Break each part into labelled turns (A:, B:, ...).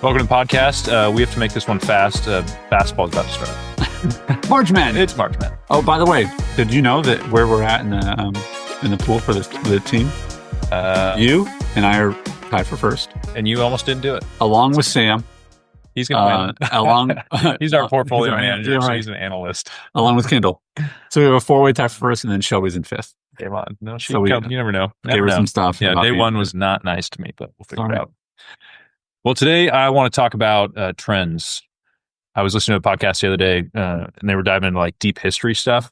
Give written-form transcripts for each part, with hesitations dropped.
A: Welcome to the podcast. We have to make this one fast. Basketball is about to start.
B: March Madness.
A: It's March Madness.
B: Oh, by the way, did you know that where we're at in the pool for the team? You and I are tied for first,
A: And you almost didn't do it.
B: along with Sam.
A: He's going to win. He's our portfolio manager, so he's an analyst.
B: Along with Kendall. So we have a four-way tie for first, and then Shelby's in fifth.
A: Come on. No,
B: So
A: you never know.
B: Gave
A: Never
B: her
A: know.
B: some stuff.
A: Yeah,
B: about
A: day
B: being
A: one
B: fifth.
A: was not nice to me, but we'll figure
B: Sorry.
A: it out. Well, today I want to talk about trends. I was listening to a podcast the other day, and they were diving into like deep history stuff.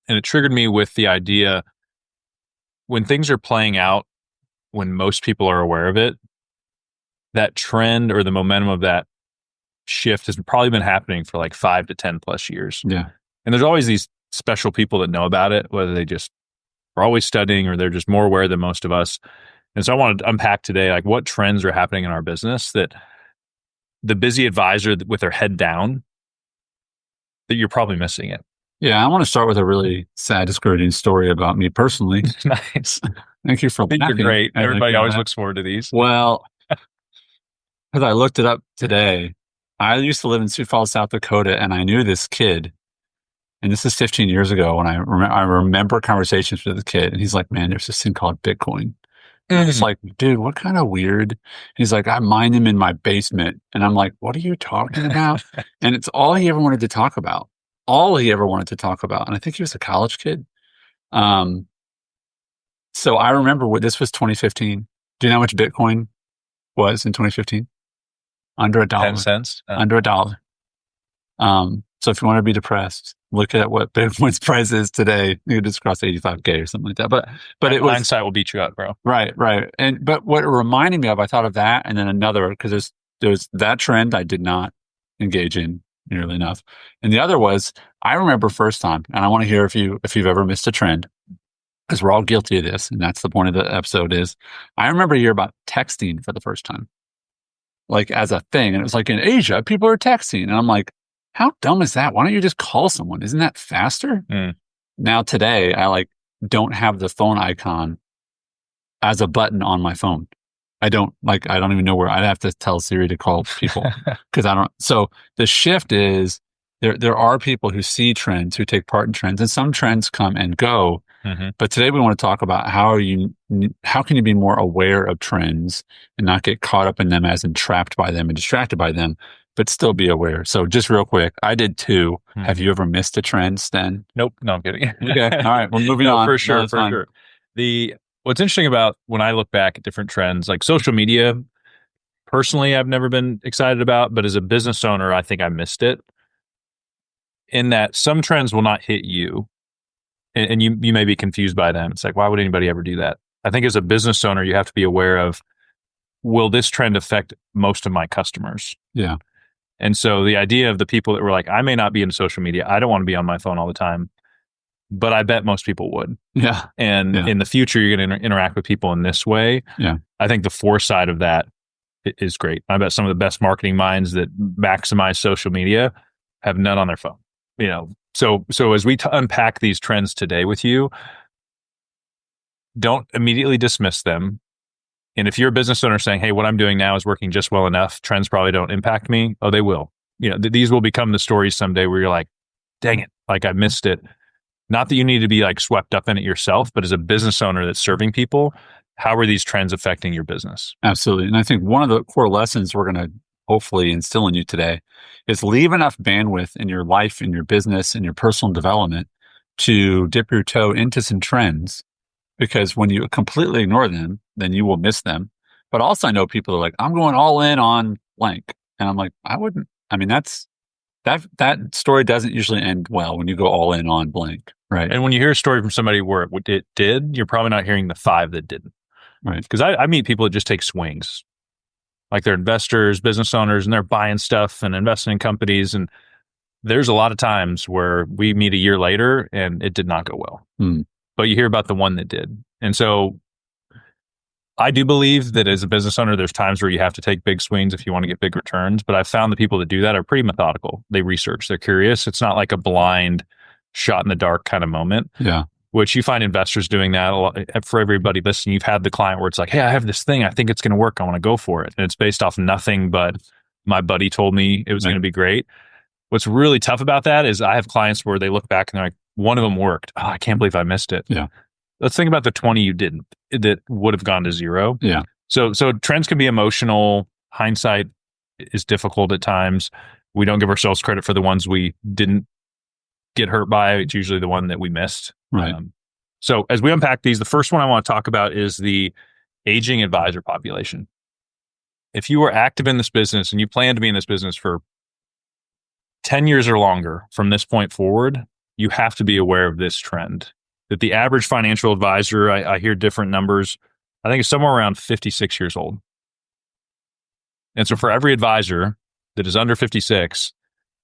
A: And it triggered me with the idea when things are playing out, when most people are aware of it, that trend or the momentum of that shift has probably been happening for like 5 to 10 plus years.
B: Yeah.
A: And there's always these special people that know about it, whether they just are always studying or they're just more aware than most of us. And so I wanted to unpack today, like what trends are happening in our business that the busy advisor with their head down, that you're probably missing it.
B: Yeah, I want to start with a really sad, discouraging story about me personally.
A: Nice.
B: Thank you for
A: I think you're
B: laughing.
A: great.
B: I
A: Everybody
B: like
A: always
B: that.
A: looks forward to these.
B: Well, because I looked it up today, I used to live in Sioux Falls, South Dakota, and I knew this kid. And this is 15 years ago when I remember conversations with the kid, and he's like, "Man, there's this thing called Bitcoin." And it's like, "Dude, what kind of weird?" He's like, "I mine them in my basement," and I'm like, "What are you talking about?" And it's all he ever wanted to talk about. All he ever wanted to talk about, and I think he was a college kid. So I remember this was 2015. Do you know how much Bitcoin was in 2015? Under $1.
A: 10 cents.
B: Under $1. So if you want to be depressed, look at what Bitcoin's price is today. You just crossed 85K or something like that. But it was
A: hindsight will beat you up, bro.
B: right. But what it reminded me of, I thought of that, and then another, because there's that trend I did not engage in nearly enough, and the other was, I remember first time, and I want to hear if you've ever missed a trend, because we're all guilty of this, and that's the point of the episode. Is I remember hearing about texting for the first time, like as a thing, and it was like in Asia people are texting, and I'm like, how dumb is that? Why don't you just call someone? Isn't that faster? Now today, I don't have the phone icon as a button on my phone. I don't even know where. I'd have to tell Siri to call people because I don't. So the shift is there are people who see trends, who take part in trends, and some trends come and go.
A: Mm-hmm.
B: But today we want to talk about how can you be more aware of trends and not get caught up in them as entrapped by them and distracted by them, but still be aware. So just real quick, I did too. Have you ever missed a trend, Sten?
A: Nope. No, I'm kidding.
B: Okay. All right. Well, moving on.
A: For sure.
B: No, it's
A: For
B: fine.
A: sure. What's interesting about when I look back at different trends, like social media, personally, I've never been excited about, but as a business owner, I think I missed it. In that some trends will not hit you, and you may be confused by them. It's like, why would anybody ever do that? I think as a business owner, you have to be aware of, will this trend affect most of my customers?
B: Yeah.
A: And so the idea of the people that were like, I may not be into social media, I don't want to be on my phone all the time, but I bet most people would.
B: Yeah.
A: And in the future, you're going to interact with people in this way.
B: Yeah.
A: I think the foresight of that is great. I bet some of the best marketing minds that maximize social media have none on their phone. So as we unpack these trends today with you, don't immediately dismiss them. And if you're a business owner saying, "Hey, what I'm doing now is working just well enough, trends probably don't impact me," oh, they will. These will become the stories someday where you're like, "Dang it, like I missed it." Not that you need to be like swept up in it yourself, but as a business owner that's serving people, how are these trends affecting your business?
B: Absolutely. And I think one of the core lessons we're going to hopefully instill in you today is leave enough bandwidth in your life, in your business, in your personal development to dip your toe into some trends, because when you completely ignore them, then you will miss them. But also I know people are like, "I'm going all in on blank." And I'm like, I wouldn't. I mean, that story doesn't usually end well when you go all in on blank. Right.
A: And when you hear a story from somebody where it did, you're probably not hearing the 5 that didn't.
B: Right.
A: Because I meet people that just take swings. Like they're investors, business owners, and they're buying stuff and investing in companies. And there's a lot of times where we meet a year later and it did not go well. But you hear about the one that did. And so I do believe that as a business owner, there's times where you have to take big swings if you want to get big returns. But I've found the people that do that are pretty methodical. They research, they're curious. It's not like a blind shot in the dark kind of moment.
B: Yeah.
A: which you find investors doing that a lot. For everybody listening, you've had the client where it's like, hey, I have this thing. I think it's going to work. I want to go for it. And it's based off nothing but my buddy told me it was going to be great. What's really tough about that is I have clients where they look back and they're like, one of them worked. Oh, I can't believe I missed it.
B: Yeah.
A: Let's think about the 20 you didn't, that would have gone to zero.
B: Yeah.
A: So trends can be emotional. Hindsight is difficult at times. We don't give ourselves credit for the ones we didn't get hurt by. It's usually the one that we missed.
B: Right.
A: So as we unpack these, the first one I want to talk about is the aging advisor population. If you are active in this business and you plan to be in this business for 10 years or longer from this point forward, you have to be aware of this trend. That the average financial advisor, I hear different numbers, I think it's somewhere around 56 years old. And so for every advisor that is under 56,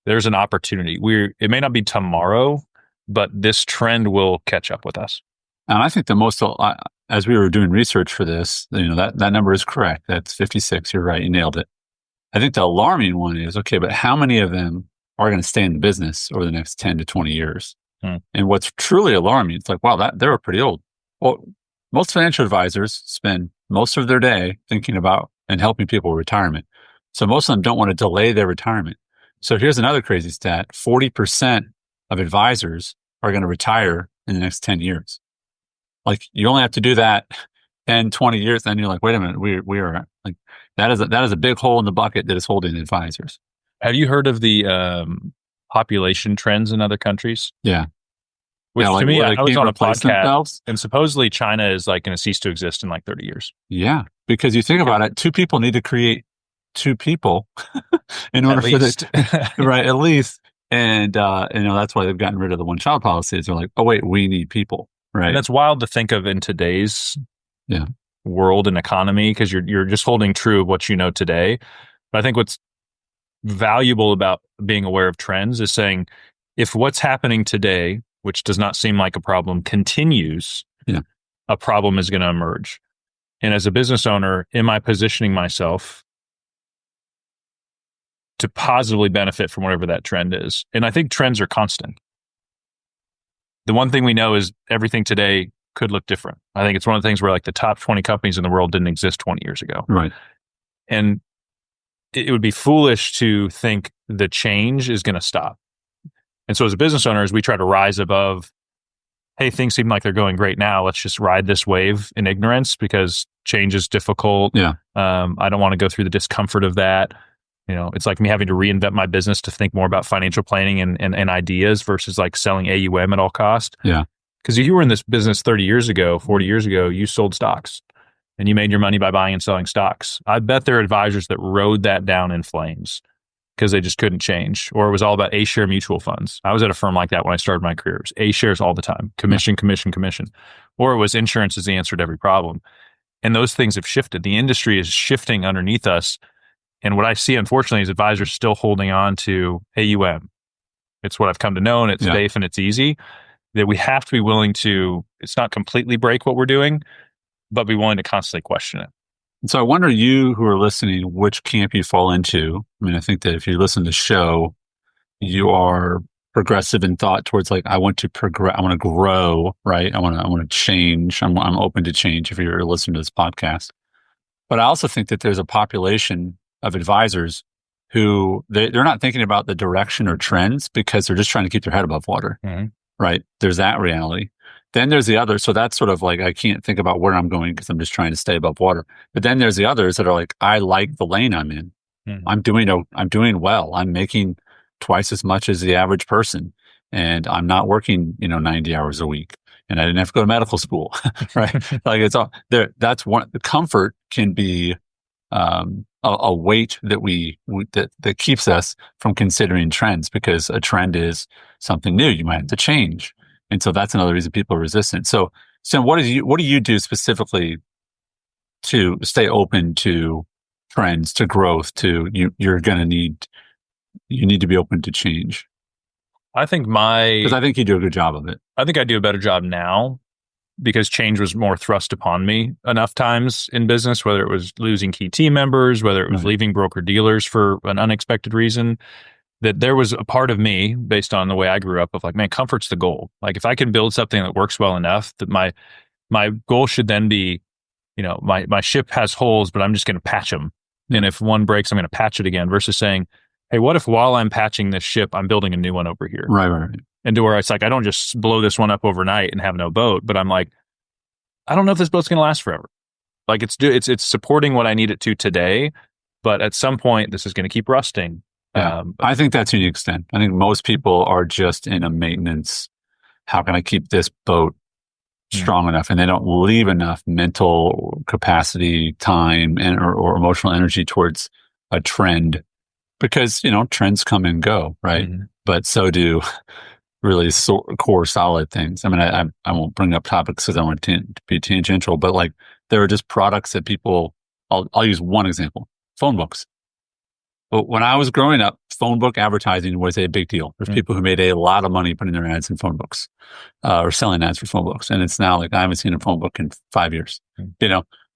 A: there's an opportunity. It may not be tomorrow, but this trend will catch up with us.
B: And I think the most, as we were doing research for this, that number is correct. That's 56. You're right. You nailed it. I think the alarming one is, okay, but how many of them are going to stay in the business over the next 10 to 20 years? And what's truly alarming, it's like, wow, they're pretty old. Well, most financial advisors spend most of their day thinking about and helping people with retirement. So most of them don't want to delay their retirement. So here's another crazy stat. 40% of advisors are going to retire in the next 10 years. Like, you only have to do that 10, 20 years. Then you're like, wait a minute, we are like, that is a big hole in the bucket that is holding advisors.
A: Have you heard of the population trends in other countries?
B: Yeah.
A: Which to me, I was on a podcast,
B: themselves.
A: And supposedly China is like going to cease to exist in like 30 years.
B: Yeah, because you think about it, two people need to create two people in order for this, right? At least, and that's why they've gotten rid of the one-child policies. They're like, oh wait, we need people, right?
A: And that's wild to think of in today's world and economy, because you're just holding true of what you know today. But I think what's valuable about being aware of trends is saying, if what's happening today, which does not seem like a problem, continues, a problem is going to emerge. And as a business owner, am I positioning myself to positively benefit from whatever that trend is? And I think trends are constant. The one thing we know is everything today could look different. I think it's one of the things where like the top 20 companies in the world didn't exist 20 years ago.
B: Right.
A: And it would be foolish to think the change is going to stop. And so as a business owners, we try to rise above, hey, things seem like they're going great now. Let's just ride this wave in ignorance because change is difficult.
B: Yeah.
A: I don't want to go through the discomfort of that. It's like me having to reinvent my business to think more about financial planning and ideas versus like selling AUM at all cost.
B: Yeah.
A: Because if you were in this business 30 years ago, 40 years ago, you sold stocks and you made your money by buying and selling stocks. I bet there are advisors that rode that down in flames because they just couldn't change, or it was all about A-share mutual funds. I was at a firm like that when I started my career. It was A-shares all the time, commission, or it was insurance is the answer to every problem. And those things have shifted. The industry is shifting underneath us. And what I see, unfortunately, is advisors still holding on to AUM. It's what I've come to know, and it's safe and it's easy. That we have to be willing to, it's not completely break what we're doing, but be willing to constantly question it.
B: So I wonder, you who are listening, which camp you fall into. I mean, I think that if you listen to the show, you are progressive in thought towards like, I want to progress, I want to grow, right? I want to change. I'm open to change if you're listening to this podcast. But I also think that there's a population of advisors who they're not thinking about the direction or trends because they're just trying to keep their head above water, right? There's that reality. Then there's the other. So that's sort of like, I can't think about where I'm going because I'm just trying to stay above water. But then there's the others that are like, I like the lane I'm in. I'm doing well. I'm making twice as much as the average person, and I'm not working, 90 hours a week, and I didn't have to go to medical school, right? Like, it's all there. That's one. The comfort can be a weight that that keeps us from considering trends, because a trend is something new. You might have to change. And so that's another reason people are resistant. So what do you do specifically to stay open to trends, to growth, to you need to be open to change?
A: I think
B: because I think you do a good job of it.
A: I think I do a better job now because change was more thrust upon me enough times in business, whether it was losing key team members, whether it was leaving broker dealers for an unexpected reason. that there was a part of me based on the way I grew up of like, man, comfort's the goal. Like if I can build something that works well enough that my goal should then be, my ship has holes, but I'm just going to patch them. And if one breaks, I'm going to patch it again versus saying, hey, what if while I'm patching this ship, I'm building a new one over here?
B: Right.
A: And to where it's like, I don't just blow this one up overnight and have no boat, but I'm like, I don't know if this boat's going to last forever. Like it's supporting what I need it to today, but at some point this is going to keep rusting.
B: Yeah. I think that's to an extent. I think most people are just in a maintenance. How can I keep this boat strong enough? And they don't leave enough mental capacity, time, and or emotional energy towards a trend, because trends come and go, right?
A: Mm-hmm.
B: But so do really core solid things. I mean, I won't bring up topics because I want to be tangential, but like there are just products that people. I'll use one example: phone books. But when I was growing up, phone book advertising was a big deal. There's people who made a lot of money putting their ads in phone books, or selling ads for phone books. And it's now like, I haven't seen a phone book in 5 years,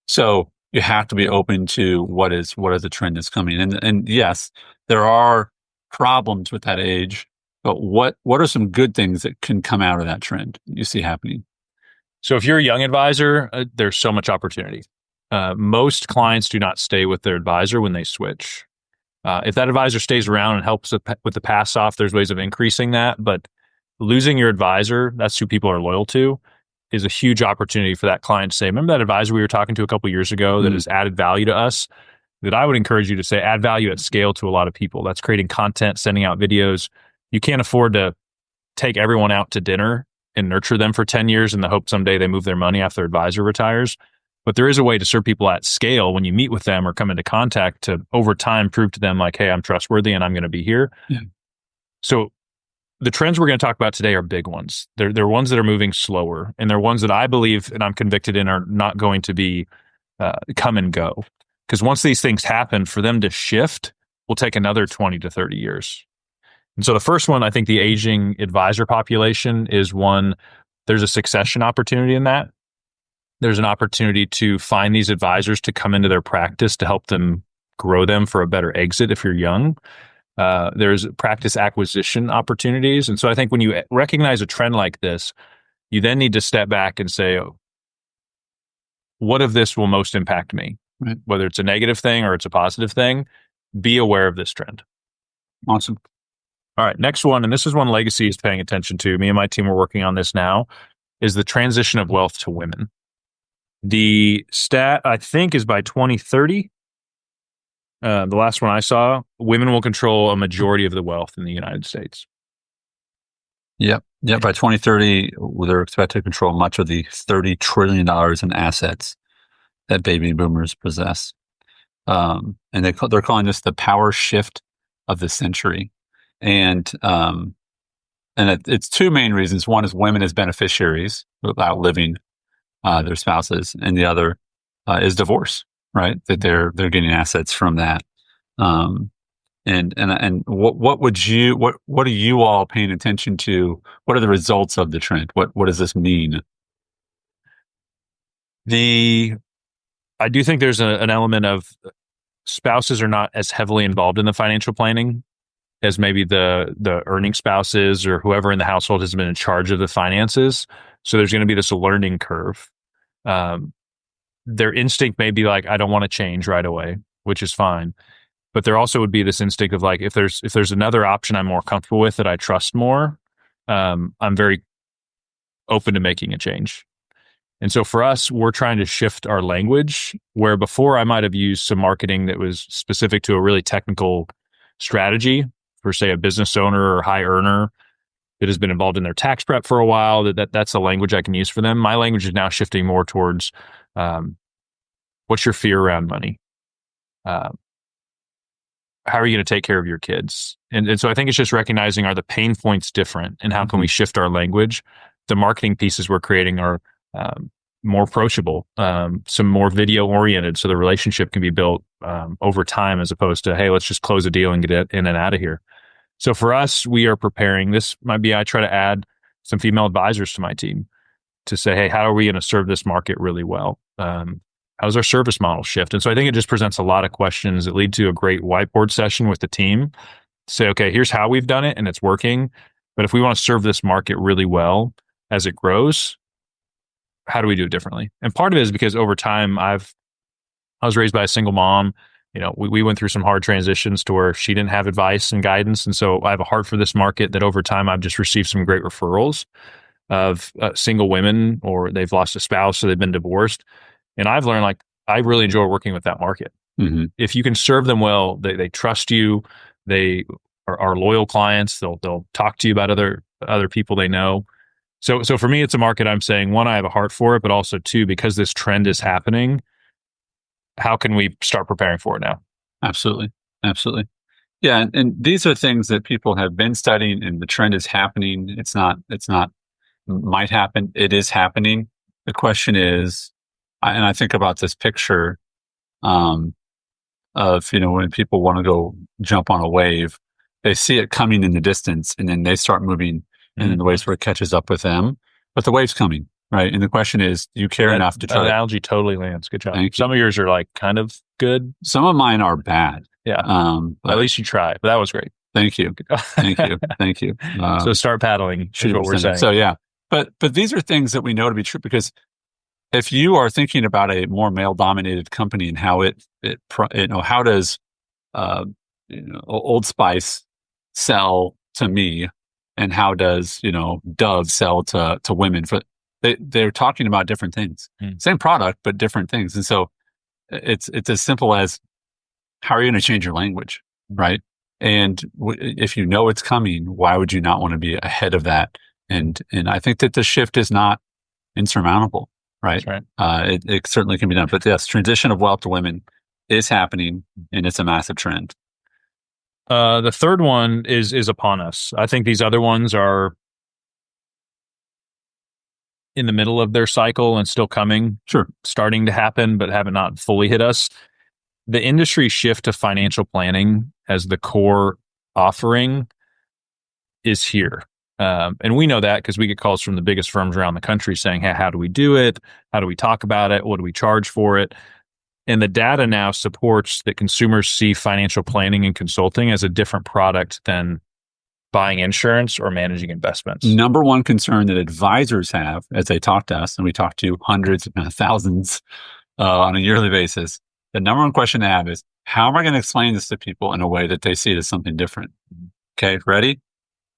B: So you have to be open to what is the trend that's coming. And yes, there are problems with that age, but what are some good things that can come out of that trend you see happening?
A: So if you're a young advisor, there's so much opportunity. Most clients do not stay with their advisor when they switch. If that advisor stays around and helps with the pass off, there's ways of increasing that. But losing your advisor, that's who people are loyal to, is a huge opportunity for that client to say, remember that advisor we were talking to a couple of years ago that has added value to us? That I would encourage you to say, add value at scale to a lot of people. That's creating content, sending out videos. You can't afford to take everyone out to dinner and nurture them for 10 years in the hope someday they move their money after their advisor retires. But there is a way to serve people at scale when you meet with them or come into contact to over time prove to them like, hey, I'm trustworthy and I'm going to be here. Yeah. So the trends we're going to talk about today are big ones. They're ones that are moving slower, and they're ones that I believe and I'm convicted in are not going to be come and go. Because once these things happen, for them to shift will take another 20 to 30 years. And so the first one, I think the aging advisor population is one. There's a succession opportunity in that. There's an opportunity to find these advisors to come into their practice to help them grow them for a better exit if you're young. There's practice acquisition opportunities. And so I think when you recognize a trend like this, you then need to step back and say, oh, what of this will most impact me? Right. Whether it's a negative thing or it's a positive thing, be aware of this trend.
B: Awesome.
A: All right, next one, and this is one Legacy is paying attention to. Me and my team are working on this now, is the transition of wealth to women. The stat, I think, is by 2030. The last one I saw, women will control a majority of the wealth in the United States.
B: Yep. By 2030, they're expected to control much of the $30 trillion in assets that baby boomers possess. And they're calling this the power shift of the century. And it's two main reasons. One is women as beneficiaries outliving their spouses, and the other is divorce, right? That they're getting assets from that. And what are you all paying attention to? What are the results of the trend? What does this mean?
A: I do think there's an element of spouses are not as heavily involved in the financial planning as maybe the earning spouses or whoever in the household has been in charge of the finances. So there's going to be this learning curve. Their instinct may be like, I don't want to change right away, which is fine. But there also would be this instinct of like, if there's another option I'm more comfortable with that I trust more, I'm very open to making a change. And so for us, we're trying to shift our language where before I might have used some marketing that was specific to a really technical strategy for, say, a business owner or high earner that has been involved in their tax prep for a while, that's the language I can use for them. My language is now shifting more towards what's your fear around money? How are you going to take care of your kids? And so I think it's just recognizing, are the pain points different and how can we shift our language? The marketing pieces we're creating are more approachable, some more video oriented so the relationship can be built over time as opposed to, hey, let's just close a deal and get it in and out of here. So for us, we are preparing. This might be, I try to add some female advisors to my team to say, hey, how are we going to serve this market really well? How's our service model shift? And so I think it just presents a lot of questions that lead to a great whiteboard session with the team say, okay, here's how we've done it and it's working. But if we want to serve this market really well as it grows, how do we do it differently? And part of it is because over time, I was raised by a single mom. We went through some hard transitions to where she didn't have advice and guidance. And so I have a heart for this market that over time I've just received some great referrals of single women, or they've lost a spouse, or they've been divorced. And I've learned, like, I really enjoy working with that market.
B: Mm-hmm.
A: If you can serve them well, they trust you. They are loyal clients. They'll talk to you about other people they know. So for me, it's a market I'm saying, one, I have a heart for it, but also two, because this trend is happening, how can we start preparing for it now?
B: Absolutely. Absolutely. Yeah. And these are things that people have been studying, and the trend is happening. It's not might happen. It is happening. The question is, and I think about this picture, of, when people want to go jump on a wave, they see it coming in the distance and then they start moving, and then the wave sort of catches up with them, but the wave's coming. Right. And the question is, do you care enough to try?
A: That analogy totally lands. Good job.
B: Thank you.
A: Some of yours are like kind of good.
B: Some of mine are bad.
A: Yeah. At least you tried, but that was great.
B: Thank you. Thank you. Thank you.
A: So start paddling is what we're saying.
B: So yeah, but these are things that we know to be true, because if you are thinking about a more male dominated company and how how does, Old Spice sell to me, and how does, Dove sell to women? They're talking about different things, same product, but different things. And so it's as simple as, how are you going to change your language? Right. And if you know it's coming, why would you not want to be ahead of that? And I think that the shift is not insurmountable, right?
A: That's right.
B: It certainly can be done. But yes, transition of wealth to women is happening, and it's a massive trend.
A: The third one is upon us. I think these other ones are in the middle of their cycle and still coming, starting to happen, but haven't not fully hit us. The industry shift to financial planning as the core offering is here. And we know that because we get calls from the biggest firms around the country saying, hey, how do we do it? How do we talk about it? What do we charge for it? And the data now supports that consumers see financial planning and consulting as a different product than buying insurance or managing investments.
B: Number one concern that advisors have as they talk to us, and we talk to hundreds, if not thousands, on a yearly basis, the number one question they have is, how am I going to explain this to people in a way that they see it as something different? Okay, ready?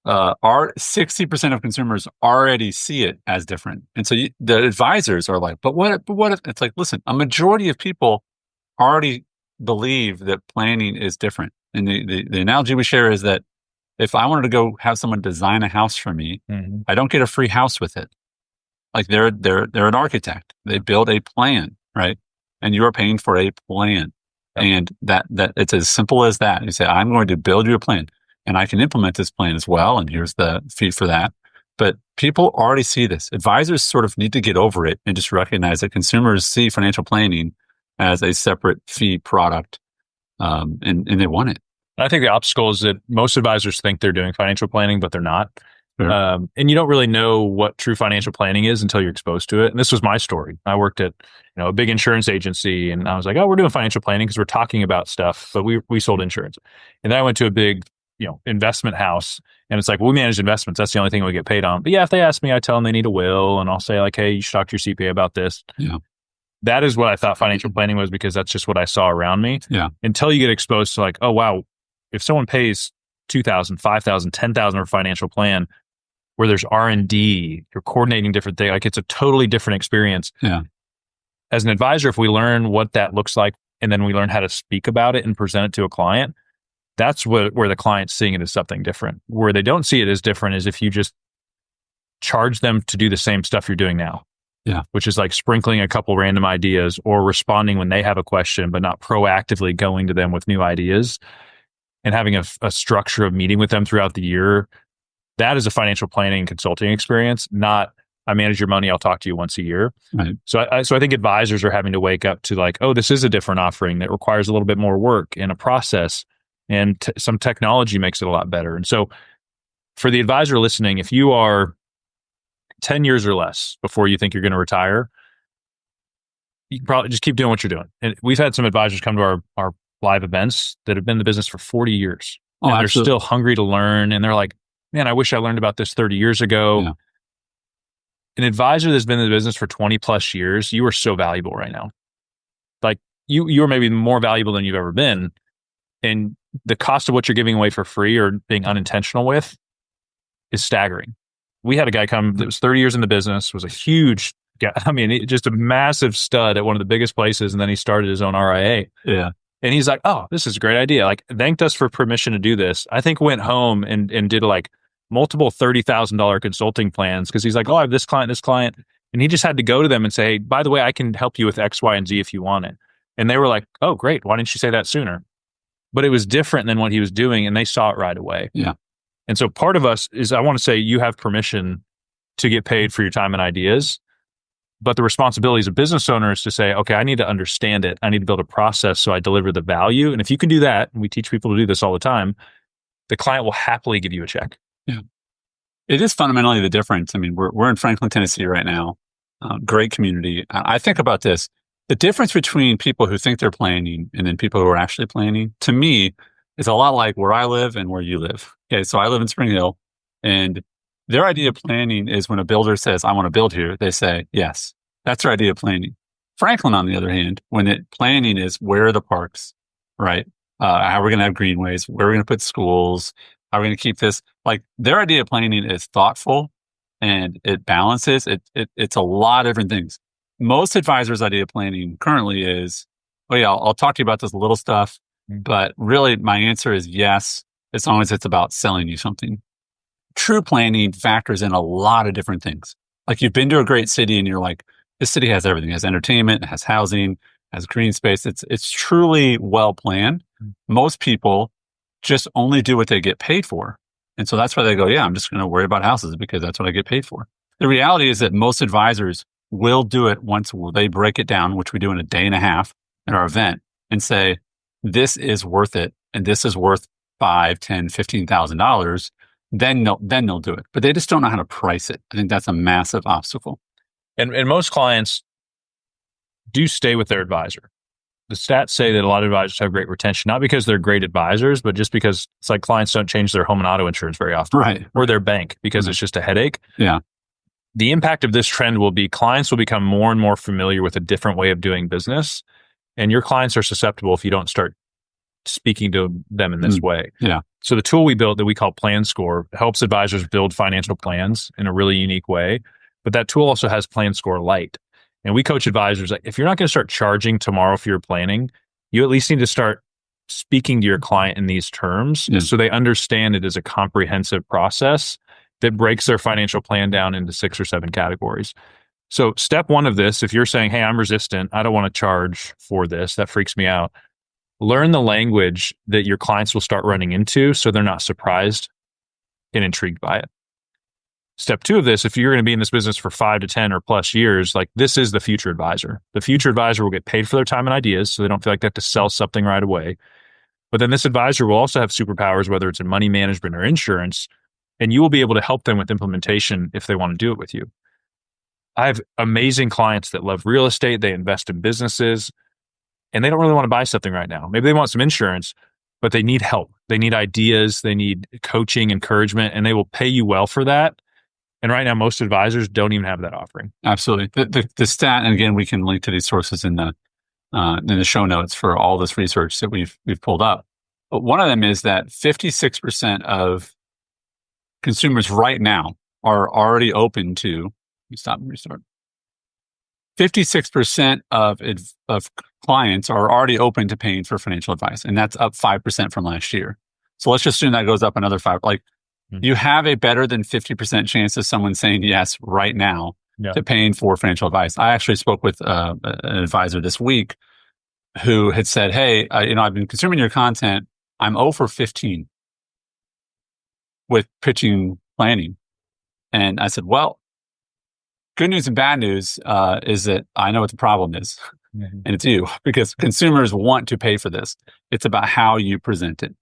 B: Our 60% of consumers already see it as different. And so the advisors are like, but what if, it's like, listen, a majority of people already believe that planning is different. And the analogy we share is that if I wanted to go have someone design a house for me, I don't get a free house with it. Like they're an architect. They build a plan, right? And you are paying for a plan. Yep. And that it's as simple as that. You say, I'm going to build you a plan, and I can implement this plan as well, and here's the fee for that. But people already see this. Advisors sort of need to get over it and just recognize that consumers see financial planning as a separate fee product, and they want it.
A: I think the obstacle is that most advisors think they're doing financial planning, but they're not.
B: Sure.
A: And you don't really know what true financial planning is until you're exposed to it. And this was my story. I worked at a big insurance agency, and I was like, oh, we're doing financial planning because we're talking about stuff, but we sold insurance. And then I went to a big investment house, and it's like, well, we manage investments. That's the only thing we get paid on. But yeah, if they ask me, I tell them they need a will, and I'll say like, hey, you should talk to your CPA about this.
B: Yeah.
A: That is what I thought financial planning was, because that's just what I saw around me.
B: Yeah.
A: Until you get exposed to like, oh, wow, if someone pays $2,000, $5,000, $10,000 for a financial plan where there's R&D, you're coordinating different things, like it's a totally different experience.
B: Yeah.
A: As an advisor, if we learn what that looks like, and then we learn how to speak about it and present it to a client, that's where the client's seeing it as something different. Where they don't see it as different is if you just charge them to do the same stuff you're doing now.
B: Yeah.
A: Which is like sprinkling a couple random ideas or responding when they have a question, but not proactively going to them with new ideas, and having a structure of meeting with them throughout the year. That is a financial planning and consulting experience, not I manage your money, I'll talk to you once a year.
B: Right.
A: So I think advisors are having to wake up to like, oh, this is a different offering that requires a little bit more work and a process, and some technology makes it a lot better. And so for the advisor listening, if you are 10 years or less before you think you're going to retire, you can probably just keep doing what you're doing. And we've had some advisors come to our live events that have been in the business for 40 years.
B: Oh,
A: and they're
B: absolutely.
A: still hungry to learn. And they're like, man, I wish I learned about this 30 years ago.
B: Yeah.
A: An advisor that's been in the business for 20 plus years, you are so valuable right now. Like you are maybe more valuable than you've ever been. And the cost of what you're giving away for free or being unintentional with is staggering. We had a guy come that was 30 years in the business, was a huge guy. I mean, just a massive stud at one of the biggest places. And then he started his own RIA.
B: Yeah.
A: And he's like, oh, this is a great idea. Like, thanked us for permission to do this. I think went home and did like multiple $30,000 consulting plans because he's like, oh, I have this client. And he just had to go to them and say, hey, by the way, I can help you with X, Y, and Z if you want it. And they were like, oh, great. Why didn't you say that sooner? But it was different than what he was doing. And they saw it right away.
B: Yeah.
A: And so part of us is, I want to say you have permission to get paid for your time and ideas. But the responsibility as a business owner is to say, okay, I need to understand it. I need to build a process so I deliver the value. And if you can do that, and we teach people to do this all the time, the client will happily give you a check.
B: Yeah. It is fundamentally the difference. I mean, we're in Franklin, Tennessee right now. Great community. I think about this. The difference between people who think they're planning and then people who are actually planning, to me, is a lot like where I live and where you live. Okay, so I live in Spring Hill, and their idea of planning is when a builder says, I want to build here, they say, yes, that's their idea of planning. Franklin, on the other hand, planning is where are the parks, right? How are we going to have greenways? Where are we going to put schools? How are we going to keep this? Like their idea of planning is thoughtful and it balances. It's a lot of different things. Most advisors' idea of planning currently is, oh yeah, I'll talk to you about this little stuff, but really my answer is yes, as long as it's about selling you something. True planning factors in a lot of different things. Like you've been to a great city and you're like, this city has everything. It has entertainment, it has housing, has green space. It's truly well planned. Most people just only do what they get paid for. And so that's why they go, yeah, I'm just going to worry about houses because that's what I get paid for. The reality is that most advisors will do it once they break it down, which we do in a day and a half at our event, and say, this is worth it. And this is worth $5, $10, $15,000. Then they'll do it. But they just don't know how to price it. I think that's a massive obstacle.
A: And most clients do stay with their advisor. The stats say that a lot of advisors have great retention, not because they're great advisors, but just because it's like clients don't change their home and auto insurance very often.
B: Right.
A: Or their bank because it's just a headache.
B: Yeah.
A: The impact of this trend will be clients will become more and more familiar with a different way of doing business. And your clients are susceptible if you don't start speaking to them in this way.
B: Yeah.
A: So the tool we built that we call Plan Score helps advisors build financial plans in a really unique way. But that tool also has Plan Score Lite. And we coach advisors, like, if you're not going to start charging tomorrow for your planning, you at least need to start speaking to your client in these terms so they understand it as a comprehensive process that breaks their financial plan down into 6 or 7 categories. So step one of this, if you're saying, hey, I'm resistant, I don't want to charge for this, that freaks me out. Learn the language that your clients will start running into so they're not surprised and intrigued by it. Step 2 of this, if you're going to be in this business for 5 to 10 or plus years, like this is the future advisor. The future advisor will get paid for their time and ideas, so they don't feel like they have to sell something right away. But then this advisor will also have superpowers, whether it's in money management or insurance, and you will be able to help them with implementation if they want to do it with you. I have amazing clients that love real estate. They invest in businesses, and they don't really want to buy something right now. Maybe they want some insurance, but they need help. They need ideas. They need coaching, encouragement, and they will pay you well for that. And right now, most advisors don't even have that offering.
B: Absolutely. The stat, and again, we can link to these sources in the show notes for all this research that we've pulled up. But one of them is that 56% of consumers right now are already open to. Let me stop and restart. 56% of clients are already open to paying for financial advice, and that's up 5% from last year. So let's just assume that goes up another 5. Like, you have a better than 50% chance of someone saying yes right now to paying for financial advice. I actually spoke with an advisor this week who had said, hey, I've been consuming your content. I'm 0 for 15 with pitching planning. And I said, well, good news and bad news is that I know what the problem is. And it's you, because consumers want to pay for this. It's about how you present it.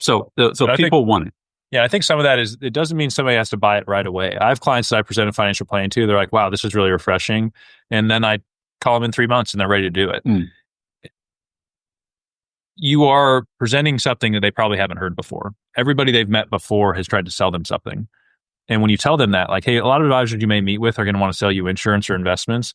B: So people want it.
A: Yeah, I think some of that is, it doesn't mean somebody has to buy it right away. I have clients that I present a financial plan to. They're like, wow, this is really refreshing. And then I call them in 3 months and they're ready to do it. you are presenting something that they probably haven't heard before. Everybody they've met before has tried to sell them something. And when you tell them that, like, hey, a lot of advisors you may meet with are going to want to sell you insurance or investments.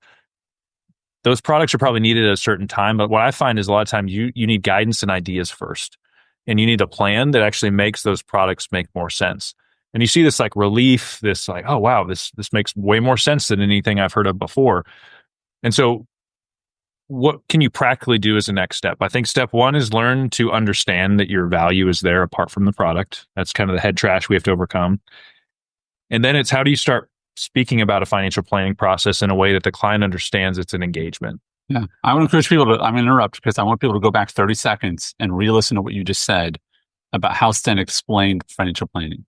A: Those products are probably needed at a certain time. But what I find is a lot of times you need guidance and ideas first. And you need a plan that actually makes those products make more sense. And you see this like relief, this like, oh, wow, this makes way more sense than anything I've heard of before. And so what can you practically do as a next step? I think step one is learn to understand that your value is there apart from the product. That's kind of the head trash we have to overcome. And then it's how do you start speaking about a financial planning process in a way that the client understands it's an engagement?
B: Yeah. I want to encourage people to, I'm going to interrupt because I want people to go back 30 seconds and re-listen to what you just said about how Sten explained financial planning.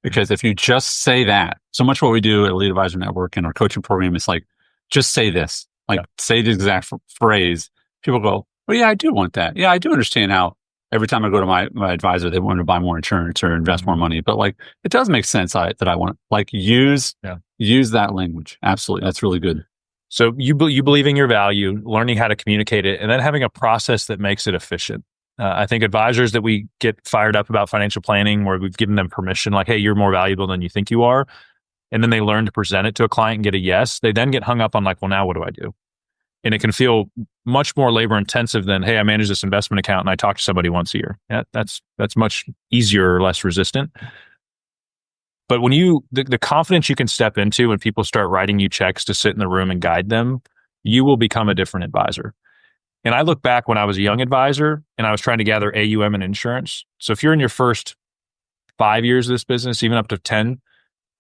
B: Because if you just say that, so much what we do at Elite Advisor Network and our coaching program is like, just say this, like say the exact phrase. People go, well, yeah, I do want that. Yeah, I do understand how every time I go to my advisor, they want to buy more insurance or invest more money. But like, it does make sense that I want like use that language. Absolutely. That's really good.
A: So you believing your value, learning how to communicate it, and then having a process that makes it efficient. I think advisors that we get fired up about financial planning, where we've given them permission, like, hey, you're more valuable than you think you are. And then they learn to present it to a client and get a yes. They then get hung up on like, well, now what do I do? And it can feel much more labor intensive than, hey, I manage this investment account and I talk to somebody once a year. Yeah, that's much easier or less resistant. But when the confidence you can step into when people start writing you checks to sit in the room and guide them, you will become a different advisor. And I look back when I was a young advisor and I was trying to gather AUM and insurance. So if you're in your first 5 years of this business, even up to 10,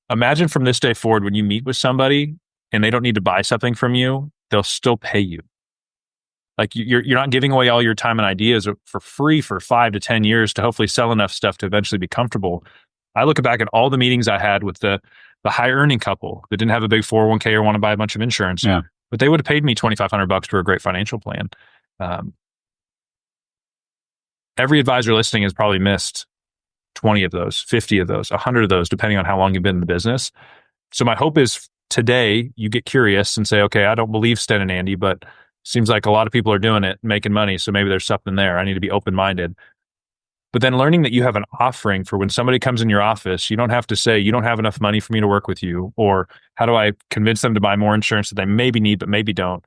A: imagine from this day forward, when you meet with somebody and they don't need to buy something from you, they'll still pay you. Like you're not giving away all your time and ideas for free for 5 to 10 years to hopefully sell enough stuff to eventually be comfortable. I look back at all the meetings I had with the high earning couple that didn't have a big 401k or want to buy a bunch of insurance, but they would have paid me $2,500 for a great financial plan. Every advisor listening has probably missed 20 of those, 50 of those, 100 of those, depending on how long you've been in the business. So my hope is today you get curious and say, okay, I don't believe Sten and Andy, but seems like a lot of people are doing it, making money. So maybe there's something there. I need to be open-minded. But then learning that you have an offering for when somebody comes in your office, you don't have to say, you don't have enough money for me to work with you, or how do I convince them to buy more insurance that they maybe need, but maybe don't.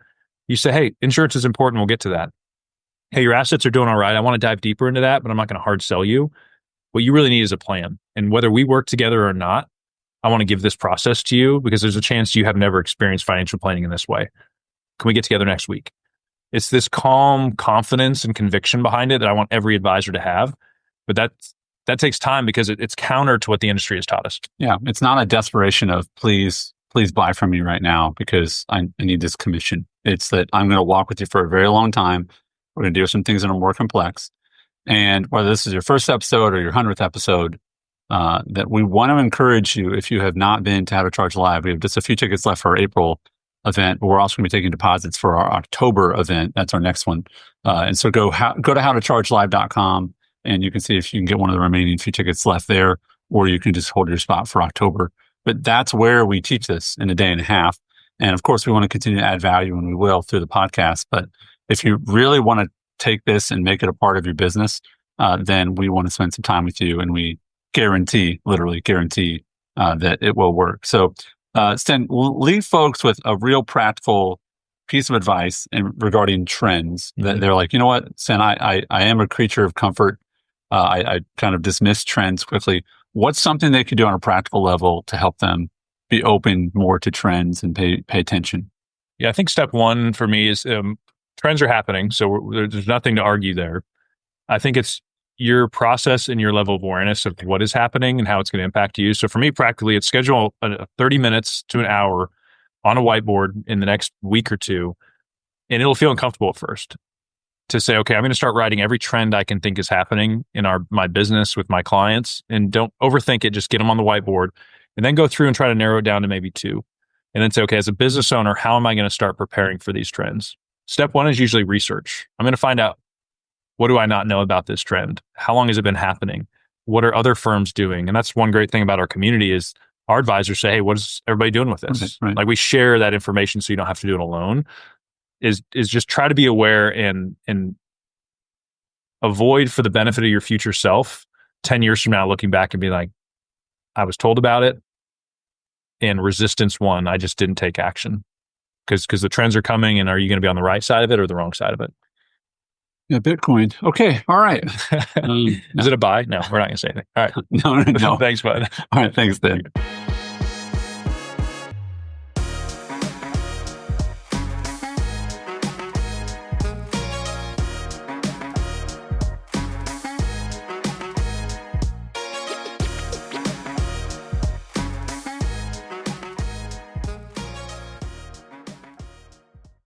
A: You say, hey, insurance is important. We'll get to that. Hey, your assets are doing all right. I want to dive deeper into that, but I'm not going to hard sell you. What you really need is a plan. And whether we work together or not, I want to give this process to you because there's a chance you have never experienced financial planning in this way. Can we get together next week? It's this calm confidence and conviction behind it that I want every advisor to have. But that takes time because it's counter to what the industry has taught us.
B: Yeah, it's not a desperation of please buy from me right now because I need this commission. It's that I'm going to walk with you for a very long time. We're going to do some things that are more complex. And whether this is your first episode or your 100th episode, that we want to encourage you, if you have not been to How to Charge Live, we have just a few tickets left for our April event, but we're also going to be taking deposits for our October event. That's our next one. And so go to howtochargelive.com. And you can see if you can get one of the remaining few tickets left there, or you can just hold your spot for October. But that's where we teach this in a day and a half. And of course, we want to continue to add value, and we will through the podcast. But if you really want to take this and make it a part of your business, then we want to spend some time with you, and we literally guarantee that it will work. So, Sten, leave folks with a real practical piece of advice regarding trends that they're like, you know what, Sten, I am a creature of comfort. I kind of dismiss trends quickly. What's something they could do on a practical level to help them be open more to trends and pay attention?
A: Yeah, I think step one for me is trends are happening. So there's nothing to argue there. I think it's your process and your level of awareness of what is happening and how it's going to impact you. So for me, practically, it's schedule 30 minutes to an hour on a whiteboard in the next week or two. And it'll feel uncomfortable at first to say, okay, I'm going to start writing every trend I can think is happening in my business with my clients, and don't overthink it. Just get them on the whiteboard and then go through and try to narrow it down to maybe two. And then say, okay, as a business owner, how am I going to start preparing for these trends? Step one is usually research. I'm going to find out, what do I not know about this trend? How long has it been happening? What are other firms doing? And that's one great thing about our community is our advisors say, hey, what is everybody doing with this?
B: Right.
A: Like we share that information so you don't have to do it alone. Is just try to be aware and avoid for the benefit of your future self 10 years from now, looking back and be like, I was told about it and resistance won. I just didn't take action because the trends are coming, and are you going to be on the right side of it or the wrong side of it?
B: Yeah, Bitcoin. Okay. All right.
A: Is it a buy? No, we're not going to say anything. All right.
B: No.
A: Thanks, bud.
B: All right. Thanks, Dan.